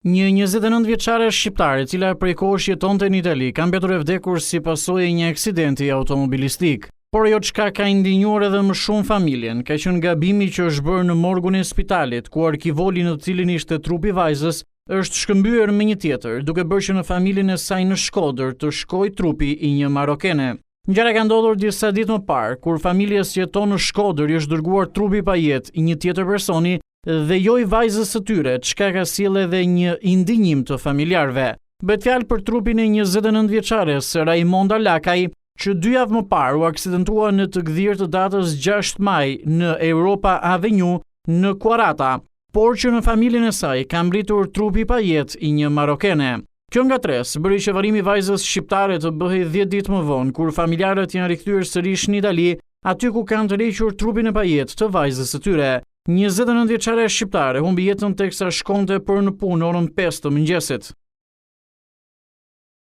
Një 29 vjeçare shqiptare, e cila prej kohësh jetonte në Itali, ka mbetur e vdekur si pasojë e një aksidenti automobilistik. Por ajo çka ka indinjuar edhe më shumë familjen, ka qenë gabimi që është bërë në morgun e spitalit, ku arkivoli në të cilin ishte trupi vajzës është shkëmbyer me një tjetër, duke bërë që në familjen e saj në Shkodër të shkojë trupi i një marokene. Ngjarja ka ndodhur disa ditë më parë, kur familjes që jeton në Shkodër i është dërguar trupi pa jetë i një tjetër personi dhe jo i vajzës së tyre, çka ka sjellë edhe një indinjim të familjarëve. Bëhet fjalë për trupin e 29 vjeçares Raimonda Lakaj, që 2 javë më parë u aksidentua në të gdhirë të datës 6 maj në Europa Avenue në Quarata, por që në familjen e saj ka mbritur trupi pa jetë i një marokene. Kjo ngatres bëri që varrimi i vajzës shqiptare të bëhej 10 ditë më vonë, kur familjarët janë rikthyer sërish në Itali, aty ku kanë të rrequr trupin e pajetë të vajzës së tyre. 29 vjeçare shqiptare humbi jetën teksa shkonte për në punë orën 5 të mëngjesit.